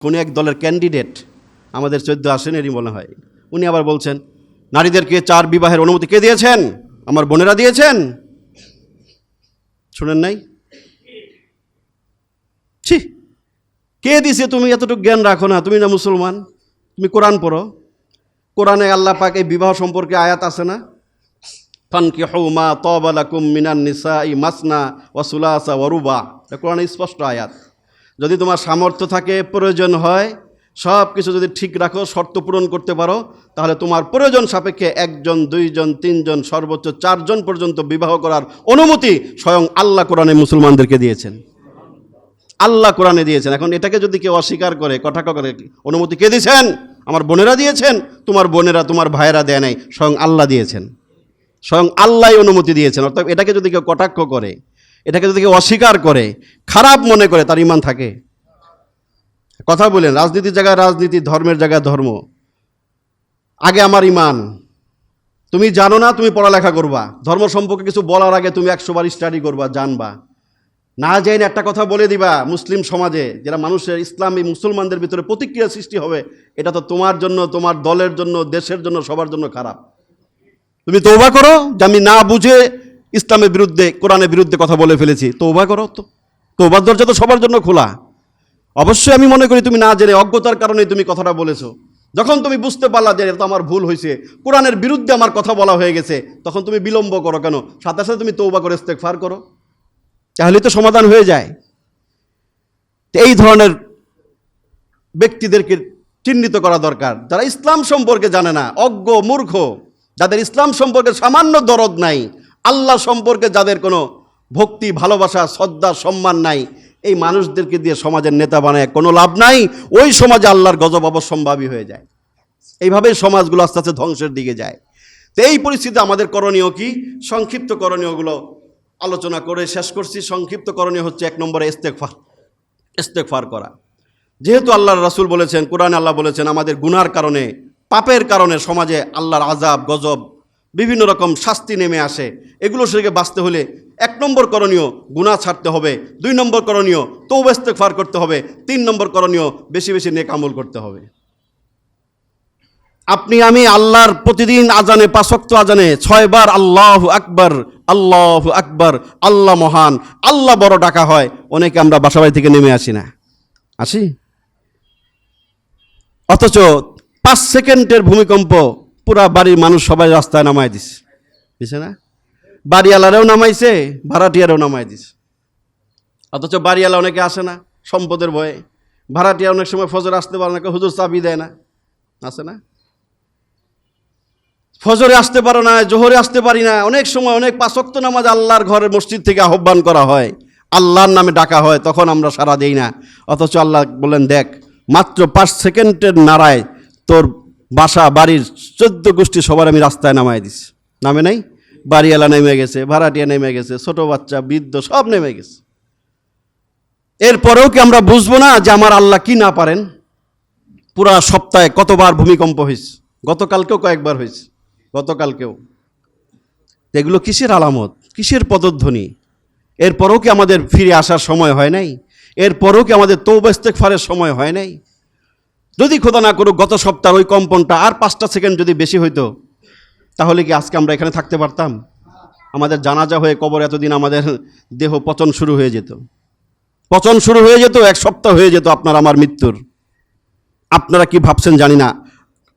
কোন এক দলের ক্যান্ডিডেট আমাদের 14 আসনেরই মনে হয়, উনি আবার বলছেন নারীদেরকে 4 বিবাহের অনুমতি কে দিয়েছেন? আমার বোনেরা দিয়েছেন। শুনেন নাই? ছি, কে দিছে? তুমি এতটুকু জ্ঞান রাখো না? তুমি না মুসলমান, তুমি কোরআন পড়ো। কোরআনে আল্লাহ পাক এই বিবাহ সম্পর্কে আয়াত আছে না? ফানকিহু মা তাবা লাকুম মিনান নিসাই মাসনা ওয়া সুলাসা ওয়া রুবা, এটা কোরআনে স্পষ্ট আয়াত। যদি তোমার সামর্থ্য থাকে, প্রয়োজন হয়, সব কিছু যদি ঠিক রাখো, শর্ত পূরণ করতে পারো, তাহলে তোমার প্রয়োজন সাপেক্ষে 1 জন 2 জন 3 জন সর্বোচ্চ 4 জন পর্যন্ত বিবাহ করার অনুমতি স্বয়ং আল্লাহ কোরআনে মুসলমানদেরকে দিয়েছেন। আল্লাহ কোরআনে দিয়েছেন। এখন এটাকে যদি কেউ অস্বীকার করে, কটাক্ষ করে, অনুমতি কে দিয়েছেন? আমার বোনেরা দিয়েছেন। তোমার বোনেরা, তোমার ভাইয়েরা দেয় নাই, স্বয়ং আল্লাহ দিয়েছেন। স্বয়ং আল্লাহই অনুমতি দিয়েছেন। অর্থাৎ এটাকে যদি কেউ কটাক্ষ করে, এটাকে যদি কেউ অস্বীকার করে, খারাপ মনে করে, তার ঈমান থাকে? কথা বলেন, রাজনীতির জায়গায় রাজনীতি, ধর্মের জায়গায় ধর্ম। আগে আমার ঈমান। তুমি জানো না, তুমি পড়ালেখা করবা। ধর্ম সম্পর্কে কিছু বলার আগে তুমি 100 বার স্টাডি করবা, জানবা। না জেনে একটা কথা বলে দিবা, মুসলিম সমাজে যারা মানুষের, ইসলামী মুসলমানদের ভিতরে প্রতিক্রিয়া সৃষ্টি হবে, এটা তো তোমার জন্য, তোমার দলের জন্য, দেশের জন্য, সবার জন্য খারাপ। তুমি তওবা করো যে আমি না বুঝে ইসলামের বিরুদ্ধে, কোরআনের বিরুদ্ধে কথা বলে ফেলেছি। তওবা করো। তো তওবার দরজা তো সবার জন্য খোলা। অবশ্যই আমি মনে করি তুমি না জেনে, অজ্ঞতার কারণে তুমি কথাটা বলেছো। যখন তুমি বুঝতে পারলা যে এটা আমার ভুল হয়েছে, কোরআনের বিরুদ্ধে আমার কথা বলা হয়ে গেছে, তখন তুমি বিলম্ব করো কেন? সাথে সাথে তুমি তওবা করে ইস্তেগফার করো, তাহলেই তো সমাধান হয়ে যায়। এই ধরনের ব্যক্তিদেরকে চিহ্নিত করা দরকার, যারা ইসলাম সম্পর্কে জানে না, অজ্ঞ, মূর্খ, যাদের ইসলাম সম্পর্কে সামান্য দরদ নাই, আল্লাহ সম্পর্কে যাদের কোনো ভক্তি, ভালোবাসা, শ্রদ্ধা, সম্মান নাই, এই মানুষদেরকে দিয়ে সমাজের নেতা বানায় কোনো লাভ নাই। ওই সমাজে আল্লাহর গজব অবশ্যম্ভাবী হয়ে যায়। এইভাবেই সমাজগুলো আস্তে আস্তে ধ্বংসের দিকে যায়। তো এই পরিস্থিতিতে আমাদের করণীয় কি? সংক্ষিপ্ত করণীয়গুলো আলোচনা করে শেষ করছি। সংক্ষিপ্ত করণীয় হচ্ছে 1 নম্বরে ইস্তেগফার করা। যেহেতু আল্লাহর রাসূল বলেছেন, কোরআনে আল্লাহ বলেছেন, আমাদের গুনার কারণে, পাপের কারণে সমাজে আল্লাহর আযাব, গজব, বিভিন্ন রকম শাস্তি নেমে আসে। এগুলো থেকে বাঁচতে হলে 1 নম্বর করণীয় গুনাহ ছাড়তে হবে। 2 নম্বর করণীয় তওবা ইস্তেগফার করতে হবে। 3 নম্বর করণীয় বেশি বেশি নেক আমল করতে হবে। আপনি আমি আল্লাহর প্রতিদিন আজানে, 5 ওয়াক্ত আজানে 6 বার আল্লাহু আকবার, আল্লাহু আকবার, আল্লাহ মহান, আল্লাহ বড় ডাকা হয়। অনেকে আমরা বাসাবাড়ি থেকে নেমে আসি না, আসি? অথচ 5 সেকেন্ডের ভূমিকম্প পুরা বাড়ির মানুষ সবাই রাস্তায় নামায় দিছে না? বাড়িওয়ালারাও নামাইছে, ভাড়াটিয়ারাও নামাই দিছে। অথচ বাড়িওয়ালা অনেকে আসে না সম্পদের ভয়ে, ভাড়াটিয়া অনেক সময় ফজর আসতে পারে না, হুজুর চাবি দেয় না, আসে না? ফজরে আসতে পারো না, জোহরে আসতে পারি না। অনেক সময় অনেক 5 ওয়াক্ত নামাজ আল্লাহর ঘরের মসজিদ থেকে আহ্বান করা হয়, আল্লাহর নামে ডাকা হয়, তখন আমরা সাড়া দেই না। অথচ আল্লাহ বলেন, দেখ, মাত্র 5 সেকেন্ডের নাড়ায় তোর বাসা, বাড়ির 14 গোষ্ঠী সবার আমি রাস্তায় নামাই দিছি। নামে নাই? বাড়িওয়ালা নেমে গেছে, ভাড়াটিয়া নেমে গেছে, ছোট বাচ্চা, বৃদ্ধ সব নেমে গেছে। এরপরেও কি আমরা বুঝবো না যে আমার আল্লাহ কি না পারেন? পুরা সপ্তাহে কতবার ভূমিকম্প হয়েছে, গতকালকেও কয়েকবার হয়েছে, গতকালকেও। এগুলো কিসের আলামত, কিসের পদধ্বনি? এরপরেও কি আমাদের ফিরে আসার সময় হয় নাই? এরপরেও কি আমাদের তওবা ইস্তেগফারের সময় হয় নাই? যদি খোদা না করুক গত সপ্তাহের ওই কম্পনটা আর 5টা সেকেন্ড যদি বেশি হইতো, তাহলে কি আজকে আমরা এখানে থাকতে পারতাম? আমাদের জানাজা হয়ে কবর এতদিন আমাদের দেহ পচন শুরু হয়ে যেত, 1 সপ্তাহ হয়ে যেত আপনার আমার মৃত্যুর। আপনারা কি ভাবছেন জানি না।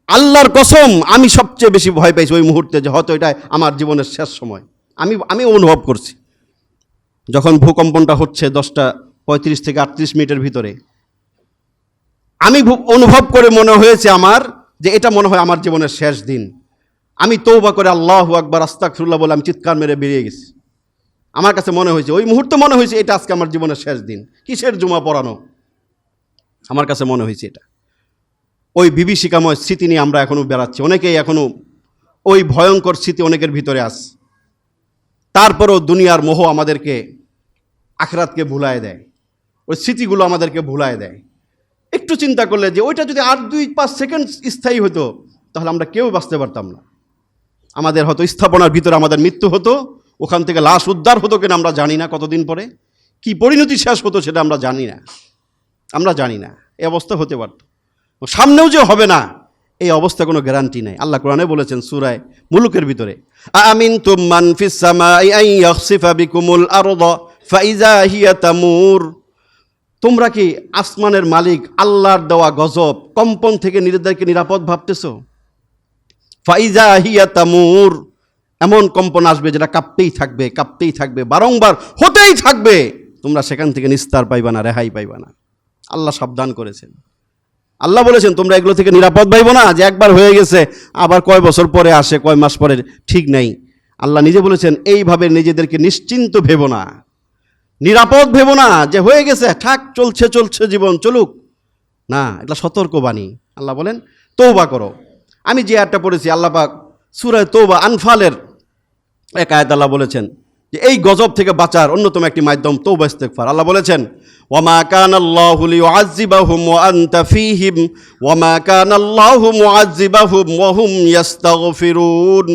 আল্লাহর কসম, আমি সবচেয়ে বেশি ভয় পাইছি ওই মুহূর্তে, যে হয়তো এটা আমার জীবনের শেষ সময়। আমি অনুভব করছি যখন ভূকম্পনটা হচ্ছে 10:35 থেকে 38 মিনিটের ভিতরে, আমি অনুভব করে মনে হয়েছে আমার যে এটা মনে হয় আমার জীবনের শেষ দিন। আমি তওবা করে আল্লাহু আকবার, আস্তাগফিরুল্লাহ বলে আমি চিৎকার মেরে বেরিয়ে গেছি। আমার কাছে মনে হয়েছে, ওই মুহূর্তে মনে হয়েছে এটা আজকে আমার জীবনের শেষ দিন। কিসের জুমা পড়ানো? আমার কাছে মনে হয়েছে এটা। ওই বিভীষিকাময় স্মৃতি নিয়ে আমরা এখনো বেড়াচ্ছি। অনেকেই এখনো ওই ভয়ঙ্কর স্মৃতি অনেকের ভিতরে আছে। তারপরেও দুনিয়ার মোহ আমাদেরকে আখিরাতকে ভুলায় দেয়, ওই স্মৃতিগুলো আমাদেরকে ভুলায় দেয়। একটু চিন্তা করলে যে ওইটা যদি আর 2-5 সেকেন্ড স্থায়ী হতো, তাহলে আমরা কেউ বাঁচতে পারতাম না। আমাদের হয়তো স্থাপনার ভিতরে আমাদের মৃত্যু হতো, ওখান থেকে লাশ উদ্ধার হতো কিনা আমরা জানি না, কতদিন পরে কি পরিণতি শেষ হতো সেটা আমরা জানি না। এই অবস্থা হতে পারত, সামনেও যে হবে না এই অবস্থা কোনো গ্যারান্টি নাই। আল্লাহ কোরআনে বলেছেন সূরা মুলুকের ভিতরে, আমিনতুম মান ফিস সামাই আন ইয়াখসিফা বিকুমুল আরদা ফাইজা হিয়া তামুর, তোমরা কি আসমানের মালিক আল্লাহর দেওয়া গজব কম্পন থেকে নিজেদেরকে নিরাপদ ভাবতেছো? ফাইজা হিয়া তামুর, এমন কম্পন আসবে যেটা কাঁপতেই থাকবে, কাঁপতেই থাকবে, বারংবার হতেই থাকবে, তোমরা সেখান থেকে নিস্তার পাইবা না, রেহাই পাইবা না। আল্লাহ সাবধান করেছেন। আল্লাহ বলেছেন তোমরা এগুলো থেকে নিরাপদ পাইবো না, যে একবার হয়ে গেছে আবার কয় বছর পরে আসে, কয় মাস পরে, ঠিক নাই। আল্লাহ নিজে বলেছেন এইভাবে নিজেদেরকে নিশ্চিন্ত ভেবো না, নিরাপদ ভেবো না যে হয়ে গেছে ঠাক চলছে চলছে জীবন চলুক, না, এটা সতর্কবাণী। আল্লাহ বলেন তওবা করো। আমি যে আয়াতটা পড়েছি আল্লাহ পাক সূরা তওবা আনফালের এক আয়াত আল্লাহ বলেছেন যে এই গজব থেকে বাঁচার অন্যতম একটি মাধ্যম তওবা ইস্তেগফার। আল্লাহ বলেছেন ওয়ামা কানাল্লাহু লিউআযযিবাহুম ওয়া আনতা ফীহিম ওয়ামা কানাল্লাহু মুআযযিবাহুম ওয়া হুম ইস্তাগফিরুন।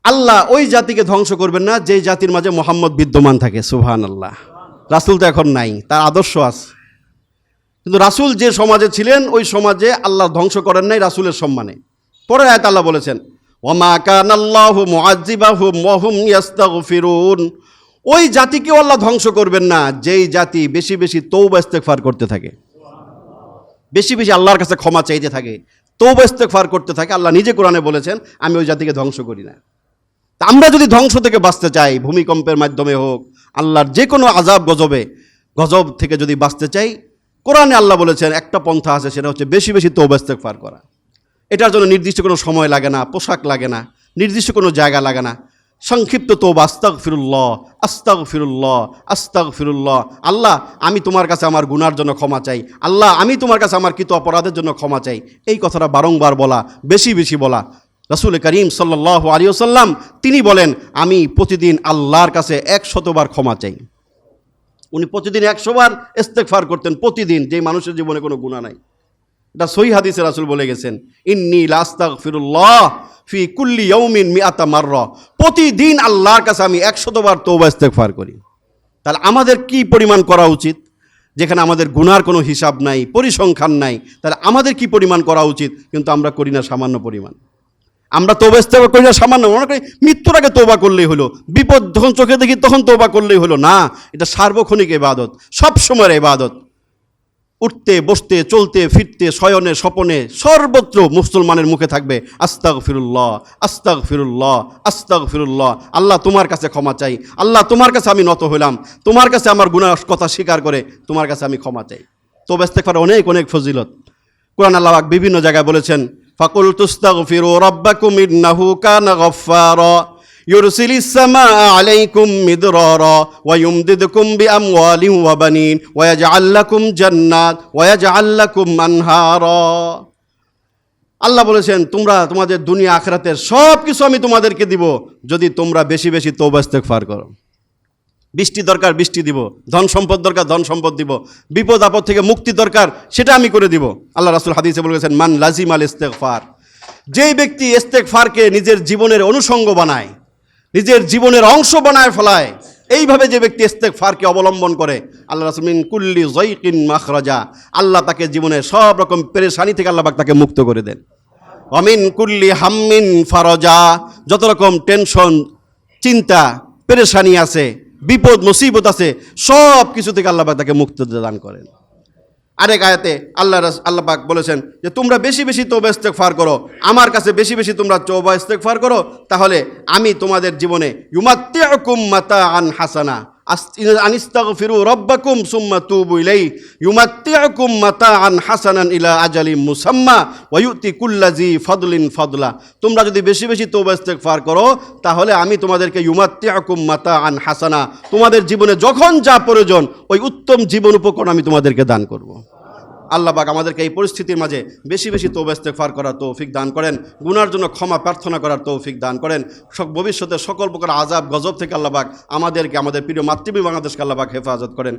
আল্লাহ ওই জাতিকে ধ্বংস করবেন না যেই জাতির মাঝে মুহাম্মদ বিদ্যমান থাকে। সুবহানাল্লাহ। রাসূল তো এখন নাই, তার আদর্শ আছে, কিন্তু রাসূল যে সমাজে ছিলেন ওই সমাজে আল্লাহ ধ্বংস করেন নাই রাসূলের সম্মানে। পরের আয়াত আল্লাহ বলেছেন ওয়ামা কানাল্লাহু মুআযযিবাহুম ওয়া হুম ইস্তাগফিরুন, ওই জাতিকেও আল্লাহ ধ্বংস করবেন না যেই জাতি বেশি বেশি তওবা ইস্তেগফার করতে থাকে, বেশি বেশি আল্লাহর কাছে ক্ষমা চাইতে থাকে, তওবা ইস্তেগফার করতে থাকে। আল্লাহ নিজে কোরআনে বলেছেন আমি ওই জাতিকে ধ্বংস করি না। তা আমরা যদি ধ্বংস থেকে বাঁচতে চাই, ভূমিকম্পের মাধ্যমে হোক, আল্লাহর যে কোনো আযাব গজব থেকে যদি বাঁচতে চাই, কোরআনে আল্লাহ বলেছেন একটা পন্থা আছে, সেটা হচ্ছে বেশি বেশি তওবা ইস্তেগফার করা। এটার জন্য নির্দিষ্ট কোনো সময় লাগে না, পোশাক লাগে না, নির্দিষ্ট কোনো জায়গা লাগে না। সংক্ষিপ্ত তওবা, আস্তাগফিরুল্লাহ আস্তাগফিরুল্লাহ আস্তাগফিরুল্লাহ। আল্লাহ আমি তোমার কাছে আমার গুনার জন্য ক্ষমা চাই, আল্লাহ আমি তোমার কাছে আমার কৃত অপরাধের জন্য ক্ষমা চাই। এই কথাটা বারংবার বলা, বেশি বেশি বলা। রাসূল করিম সাল্লাল্লাহু আলাইহি ওয়াসাল্লাম তিনি বলেন আমি প্রতিদিন আল্লাহর কাছে 100 বার ক্ষমা চাই। উনি প্রতিদিন 100 বার ইস্তেগফার করতেন, প্রতিদিন, যেই মানুষের জীবনে কোনো গুনাহ নাই। এটা সহিহ হাদিসে রাসূল বলে গেছেন ইন্নী লাস্তাগফিরুল্লাহ ফি কুল্লি ইয়াউমিন মিআতা মাররা, প্রতিদিন আল্লাহর কাছে আমি 100 বার তওবা ইস্তেগফার করি। তাহলে আমাদের কি পরিমাণ করা উচিত? যেখানে আমাদের গুনার কোনো হিসাব নাই, পরিসংখ্যান নাই, তাহলে আমাদের কি পরিমাণ করা উচিত? কিন্তু আমরা করি না সামান্য পরিমাণ। আমরা তওবা ইস্তেগফার করি না সামান্য, মনে করি মৃত্যুর আগে তওবা করলেই হলো, বিপদ যখন চোখে দেখি তখন তওবা করলেই হলো। না, এটা সার্বক্ষণিক ইবাদত, সব সময়ের ইবাদত। উঠতে বসতে চলতে ফিরতে শয়নে স্বপনে সর্বত্র মুসলমানের মুখে থাকবে আস্তাগফিরুল্লাহ আস্তাগফিরুল্লাহ আস্তাগফিরুল্লাহ। আল্লাহ তোমার কাছে ক্ষমা চাই, আল্লাহ তোমার কাছে আমি নত হইলাম, তোমার কাছে আমার গুনাহ কথা স্বীকার করে তোমার কাছে আমি ক্ষমা চাই। তওবা ইস্তেগফার অনেক অনেক ফজিলত। কোরআন আল্লাহ পাক বিভিন্ন জায়গায় বলেছেন ফাকুল তুস্তাগফিরু রাব্বাকুম ইন্নাহু কানা গফফারা ইউরসিলিস সামাআ আলাইকুম মিদরারা ওয়া ইউমদিদকুম বিআমওয়ালিন ওয়া বানিন ওয়া ইয়াজআল লাকুম জান্নাত ওয়া ইয়াজআল লাকুম আনহারা। আল্লাহ বলেছেন তোমরা তোমাদের দুনিয়া আখিরাতের সব কিছু আমি তোমাদেরকে দিব যদি তোমরা বেশি বেশি তওবা ইস্তেগফার করো। বৃষ্টি দরকার বৃষ্টি দিব, ধন সম্পদ দরকার ধন সম্পদ দিব, বিপদ আপদ থেকে মুক্তি দরকার সেটা আমি করে দিব। আল্লাহ রাসূল হাদিসে বলেছেন মান লাজিমাল ইস্তেগফার, যেই ব্যক্তি ইস্তেগফারকে নিজের জীবনের অনুষঙ্গ বানায়, নিজের জীবনের অংশ বানায় ফেলায়, এইভাবে যে ব্যক্তি ইস্তেগফারকে অবলম্বন করে, আল্লাহ রাসূল মিন কুল্লি যায়কিন মাখরাজা, আল্লাহ তাকে জীবনের সব রকম পেরেশানি থেকে আল্লাহ পাক তাকে মুক্ত করে দেন। ওয়া মিন কুল্লি হাম্মিন ফারাজা, যত রকম টেনশন চিন্তা পেরেশানি আছে, বিপদ মুসিবত আছে, সব কিছু থেকে আল্লাহ পাক তাকে মুক্তি দান করেন। আরেক আয়াতে আল্লাহ পাক বলেছেন যে তোমরা বেশি বেশি তওবা ইস্তেগফার করো, আমার কাছে বেশি বেশি তোমরা তওবা ইস্তেগফার করো, তাহলে আমি তোমাদের জীবনে ইউমাত্তিউকুম মাতাআন হাসানা আনিস্তাগফিরু রাব্বাকুম সুম্মা তুবু ইলাইহি ইউমাত্তিউকুম মাতাআন হাসানান ইলা আজালিম মুসাম্মা ওয়া ইউতি কুল্লাযী ফাদলিন ফাদলা। তোমরা যদি বেশি বেশি তওবা ইস্তেগফার করো তাহলে আমি তোমাদেরকে ইউমাত্তিউকুম মাতাআন হাসানা, তোমাদের জীবনে যখন যা প্রয়োজন ওই উত্তম জীবন উপকরণ আমি তোমাদেরকে দান করব। আল্লাহ পাক আমাদেরকে এই পরিস্থিতির মাঝে বেশি বেশি তওবা ইস্তেগফার করার তৌফিক দান করেন, গুনার জন্য ক্ষমা প্রার্থনা করার তৌফিক দান করেন। ভবিষ্যতে সকল প্রকার আযাব গজব থেকে আল্লাহ পাক আমাদেরকে, আমাদের প্রিয় মাতৃভূমি বাংলাদেশকে আল্লাহ পাক হেফাজত করেন।